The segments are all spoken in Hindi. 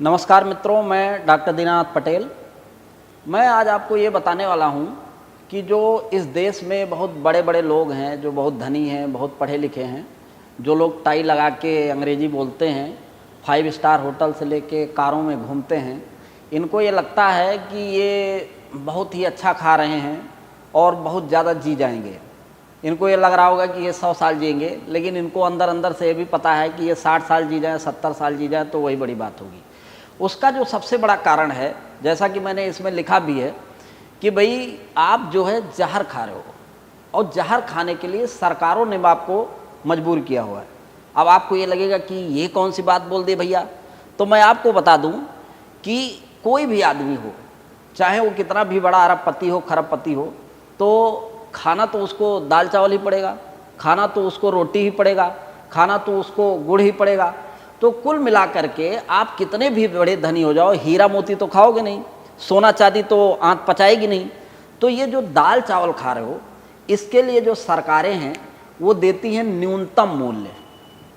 नमस्कार मित्रों, मैं डॉक्टर दीनानाथ पटेल। मैं आज आपको ये बताने वाला हूँ कि जो इस देश में बहुत बड़े बड़े लोग हैं, जो बहुत धनी हैं, बहुत पढ़े लिखे हैं, जो लोग टाई लगा के अंग्रेजी बोलते हैं, 5 स्टार होटल से लेके कारों में घूमते हैं, इनको ये लगता है कि ये बहुत ही अच्छा खा रहे हैं और बहुत ज़्यादा जी जाएंगे। इनको ये लग रहा होगा कि ये 100 साल जिएंगे, लेकिन इनको अंदर अंदर से ये भी पता है कि ये 60 साल जी जाए, 70 साल जी जाए तो वही बड़ी बात होगी। उसका जो सबसे बड़ा कारण है, जैसा कि मैंने इसमें लिखा भी है कि भाई आप जो है जहर खा रहे हो, और जहर खाने के लिए सरकारों ने आपको मजबूर किया हुआ है। अब आपको ये लगेगा कि ये कौन सी बात बोल दी भैया, तो मैं आपको बता दूं कि कोई भी आदमी हो, चाहे वो कितना भी बड़ा अरबपति हो, खरबपति हो, तो खाना तो उसको दाल चावल ही पड़ेगा, खाना तो उसको रोटी ही पड़ेगा, खाना तो उसको गुड़ ही पड़ेगा। तो कुल मिलाकर के आप कितने भी बड़े धनी हो जाओ, हीरा मोती तो खाओगे नहीं, सोना चांदी तो आंत पचाएगी नहीं। तो ये जो दाल चावल खा रहे हो, इसके लिए जो सरकारें हैं वो देती हैं न्यूनतम मूल्य।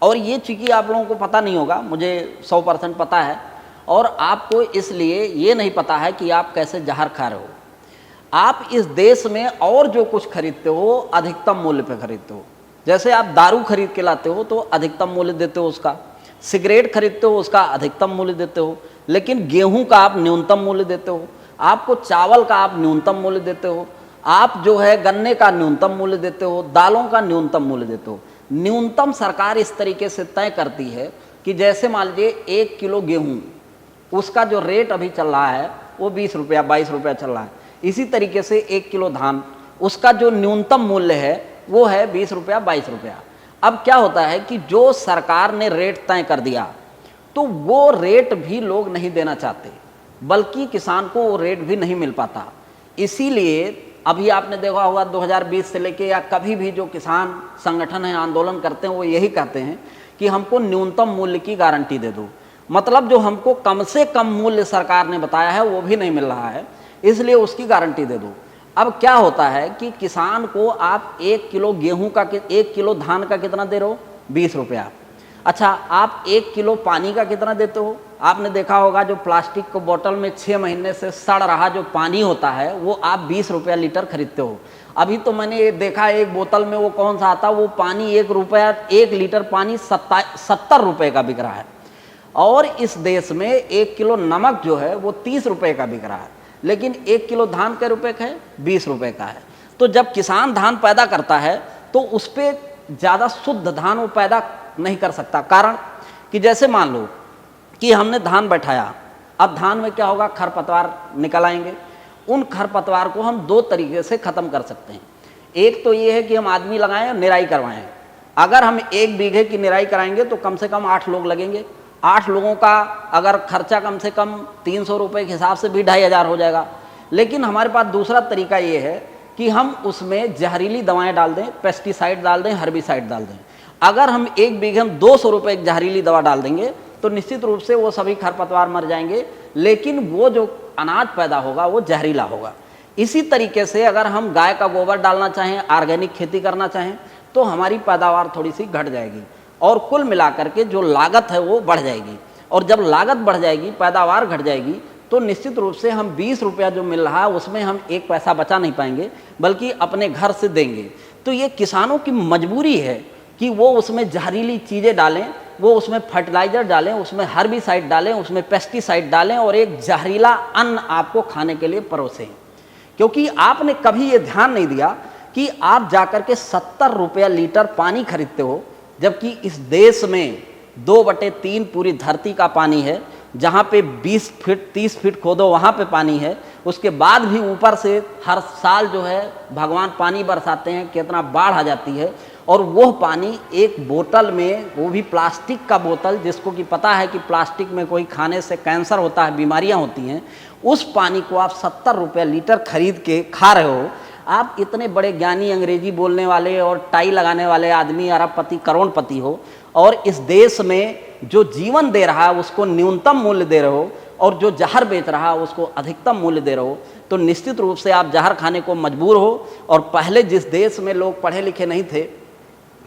और ये चूँकि आप लोगों को पता नहीं होगा, मुझे 100% पता है, और आपको इसलिए ये नहीं पता है कि आप कैसे जहर खा रहे हो। आप इस देश में और जो कुछ खरीदते हो अधिकतम मूल्य पे खरीदते हो। जैसे आप दारू खरीद के लाते हो तो अधिकतम मूल्य देते हो उसका, सिगरेट खरीदते हो उसका अधिकतम मूल्य देते हो, लेकिन गेहूं का आप न्यूनतम मूल्य देते हो, आपको चावल का आप न्यूनतम मूल्य देते हो, आप जो है गन्ने का न्यूनतम मूल्य देते हो, दालों का न्यूनतम मूल्य देते हो। न्यूनतम सरकार इस तरीके से तय करती है कि जैसे मान लीजिए 1 किलो गेहूँ, उसका जो रेट अभी चल रहा है वो 20 रुपया 22 रुपया चल रहा है। इसी तरीके से 1 किलो धान, उसका जो न्यूनतम मूल्य है वो है 20 रुपया 22 रुपया। अब क्या होता है कि जो सरकार ने रेट तय कर दिया तो वो रेट भी लोग नहीं देना चाहते, बल्कि किसान को वो रेट भी नहीं मिल पाता। इसीलिए अभी आपने देखा होगा 2020 से लेके या कभी भी जो किसान संगठन है, आंदोलन करते हैं, वो यही कहते हैं कि हमको न्यूनतम मूल्य की गारंटी दे दो। मतलब जो हमको कम से कम मूल्य सरकार ने बताया है वो भी नहीं मिल रहा है, इसलिए उसकी गारंटी दे दो। अब क्या होता है कि किसान को आप 1 किलो गेहूं का 1 किलो धान का कितना दे रहे हो? 20 रुपया। अच्छा, आप 1 किलो पानी का कितना देते हो? आपने देखा होगा जो प्लास्टिक को बोतल में 6 महीने से सड़ रहा जो पानी होता है वो आप 20 रुपया लीटर खरीदते हो। अभी तो मैंने देखा एक बोतल में वो कौन सा आता, वो पानी 1 रुपया, 1 लीटर पानी 70 रुपये का बिक रहा है। और इस देश में 1 किलो नमक जो है वो 30 रुपये का बिक रहा है, लेकिन 1 किलो धान के रुपए का है, 20 रुपये का है। तो जब किसान धान पैदा करता है तो उस पर ज़्यादा शुद्ध धान वो पैदा नहीं कर सकता। कारण कि जैसे मान लो कि हमने धान बैठाया, अब धान में क्या होगा, खरपतवार निकल आएंगे। उन खरपतवार को हम 2 तरीके से ख़त्म कर सकते हैं। एक तो ये है कि हम आदमी लगाएं और निराई करवाएं। अगर हम 1 बीघे की निराई कराएंगे तो कम से कम 8 लोग लगेंगे। 8 लोगों का अगर खर्चा कम से कम 300 रुपये के हिसाब से भी 2500 हो जाएगा। लेकिन हमारे पास दूसरा तरीका ये है कि हम उसमें जहरीली दवाएं डाल दें, पेस्टिसाइड डाल दें, हर्बिसाइड डाल दें। अगर हम 1 बीघे में 200 रुपये की जहरीली दवा डाल देंगे तो निश्चित रूप से वो सभी खरपतवार मर जाएंगे, लेकिन वो जो अनाज पैदा होगा वो जहरीला होगा। इसी तरीके से अगर हम गाय का गोबर डालना चाहें, ऑर्गेनिक खेती करना चाहें, तो हमारी पैदावार थोड़ी सी घट जाएगी और कुल मिलाकर के जो लागत है वो बढ़ जाएगी। और जब लागत बढ़ जाएगी, पैदावार घट जाएगी, तो निश्चित रूप से हम 20 रुपया जो मिल रहा है उसमें हम 1 पैसा बचा नहीं पाएंगे, बल्कि अपने घर से देंगे। तो ये किसानों की मजबूरी है कि वो उसमें जहरीली चीज़ें डालें, वो उसमें फर्टिलाइज़र डालें, उसमें हर्बिसाइड डालें, उसमें पेस्टिसाइड डालें और एक जहरीला अन्न आपको खाने के लिए परोसें। क्योंकि आपने कभी ये ध्यान नहीं दिया कि आप जाकर के 70 रुपया लीटर पानी खरीदते हो, जबकि इस देश में 2/3 पूरी धरती का पानी है। जहाँ पे 20 फीट 30 फीट खोदो वहाँ पे पानी है। उसके बाद भी ऊपर से हर साल जो है भगवान पानी बरसाते हैं, कितना बाढ़ आ जाती है, और वो पानी एक बोतल में, वो भी प्लास्टिक का बोतल, जिसको कि पता है कि प्लास्टिक में कोई खाने से कैंसर होता है, बीमारियाँ होती हैं, उस पानी को आप 70 रुपया लीटर खरीद के खा रहे हो। आप इतने बड़े ज्ञानी, अंग्रेजी बोलने वाले और टाई लगाने वाले आदमी, अरबपति, करोड़पति हो, और इस देश में जो जीवन दे रहा है उसको न्यूनतम मूल्य दे रहे हो, और जो जहर बेच रहा है उसको अधिकतम मूल्य दे रहे हो, तो निश्चित रूप से आप जहर खाने को मजबूर हो। और पहले जिस देश में लोग पढ़े लिखे नहीं थे,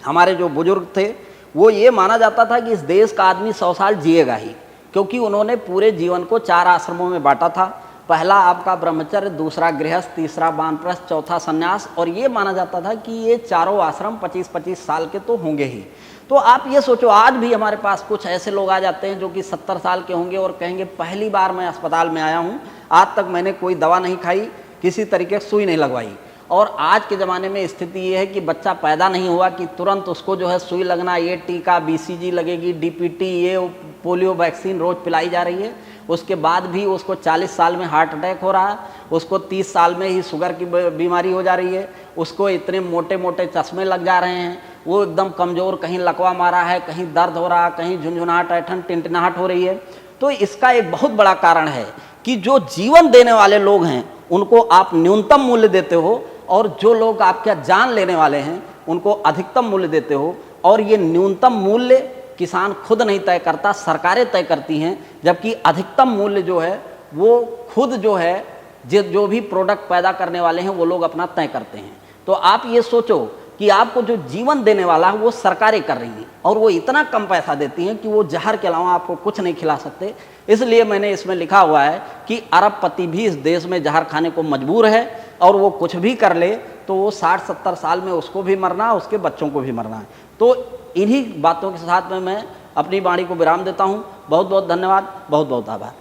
हमारे जो बुजुर्ग थे, वो ये माना जाता था कि इस देश का आदमी 100 साल जिएगा ही, क्योंकि उन्होंने पूरे जीवन को 4 आश्रमों में बांटा था। पहला आपका ब्रह्मचर्य, दूसरा गृहस्थ, तीसरा वानप्रस्थ, चौथा संन्यास, और ये माना जाता था कि ये चारों आश्रम 25-25 साल के तो होंगे ही। तो आप ये सोचो, आज भी हमारे पास कुछ ऐसे लोग आ जाते हैं जो कि 70 साल के होंगे और कहेंगे पहली बार मैं अस्पताल में आया हूँ, आज तक मैंने कोई दवा नहीं खाई, किसी तरीके से सुई नहीं लगवाई। और आज के ज़माने में स्थिति ये है कि बच्चा पैदा नहीं हुआ कि तुरंत उसको जो है सुई लगना, ये टीका, BCG लगेगी, DPT, ये पोलियो वैक्सीन रोज़ पिलाई जा रही है। उसके बाद भी उसको 40 साल में हार्ट अटैक हो रहा है, उसको 30 साल में ही शुगर की बीमारी हो जा रही है, उसको इतने मोटे मोटे चश्मे लग जा रहे हैं, वो एकदम कमज़ोर, कहीं लकवा मारा है, कहीं दर्द हो रहा है, कहीं झुंझुनाहट, ऐठन, टिनटिनाहट हो रही है। तो इसका एक बहुत बड़ा कारण है कि जो जीवन देने वाले लोग हैं उनको आप न्यूनतम मूल्य देते हो, और जो लोग आपके जान लेने वाले हैं उनको अधिकतम मूल्य देते हो। और ये न्यूनतम मूल्य किसान खुद नहीं तय करता, सरकारें तय करती हैं, जबकि अधिकतम मूल्य जो है वो खुद जो है जो भी प्रोडक्ट पैदा करने वाले हैं वो लोग अपना तय करते हैं। तो आप ये सोचो कि आपको जो जीवन देने वाला है वो सरकारें कर रही हैं, और वो इतना कम पैसा देती हैं कि वो जहर के अलावा आपको कुछ नहीं खिला सकते। इसलिए मैंने इसमें लिखा हुआ है कि अरबपति भी इस देश में जहर खाने को मजबूर है, और वो कुछ भी कर ले तो वो 60-70 साल में उसको भी मरना है, उसके बच्चों को भी मरना है। तो इन्हीं बातों के साथ में मैं अपनी वाणी को विराम देता हूँ। बहुत बहुत धन्यवाद, बहुत बहुत आभार।